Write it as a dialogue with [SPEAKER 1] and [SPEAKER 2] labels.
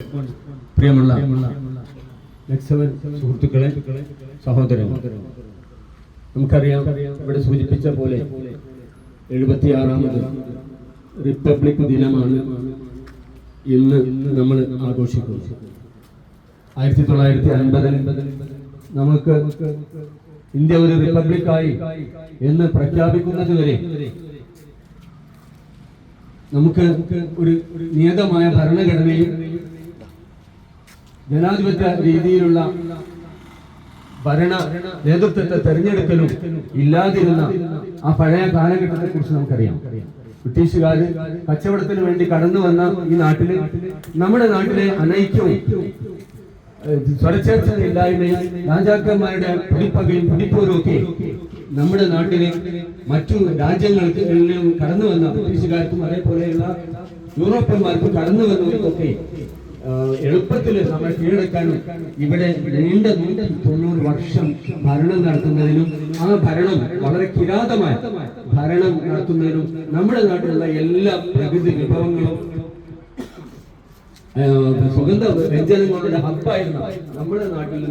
[SPEAKER 1] പ്രിയമുള്ള ലക്സവൻ സുഹൃത്തുക്കളെ, സഹോദരൻ, നമുക്കറിയാം ഇവിടെ സൂചിപ്പിച്ച പോലെ 76ാമത് റിപ്പബ്ലിക് ദിനമാണ് ഇന്ന് നമ്മൾ ആഘോഷിക്കുന്നത്. 1950 നമുക്ക് ഇന്ത്യ ഒരു റിപ്പബ്ലിക്കായി എന്ന് പ്രഖ്യാപിക്കുന്നത് വരെ നമുക്ക് ഒരു നിയതമായ ഭരണഘടനയും ജനാധിപത്യ രീതിയിലുള്ള ഭരണ നേതൃത്വത്തെ തെരഞ്ഞെടുക്കലും ഇല്ലാതിരുന്ന ആ പഴയ കാലഘട്ടത്തെ കുറിച്ച് നമുക്കറിയാം. ബ്രിട്ടീഷുകാർ കച്ചവടത്തിന് വേണ്ടി കടന്നു വന്ന ഈ നാട്ടില് നമ്മുടെ നാട്ടിലെ അനൈക്യവും സ്വരച്ചേർച്ചയില്ലായ്മയും രാജാക്കന്മാരുടെ പിടിപ്പകയും പിടിപ്പോരും ഒക്കെ നമ്മുടെ നാട്ടിലെ മറ്റു രാജ്യങ്ങൾക്ക് കടന്നു വന്ന ബ്രിട്ടീഷുകാർക്കും അതേപോലെയുള്ള യൂറോപ്യന്മാർക്കും കടന്നു വന്നവർക്കൊക്കെ എളുപ്പത്തിൽ നമ്മൾ കീഴടക്കാനും ഇവിടെ നീണ്ട 90 വർഷം ഭരണം നടത്തുന്നതിനും ആ ഭരണം വളരെ കിരാതമായ ഭരണം നടത്തുന്നതിനും നമ്മുടെ നാട്ടിലുള്ള എല്ലാ പ്രകൃതി വിഭവങ്ങളും സുഗന്ധ വ്യഞ്ജനങ്ങളുടെ ഹബ്ബായിരുന്നു നമ്മുടെ നാട്ടിൽ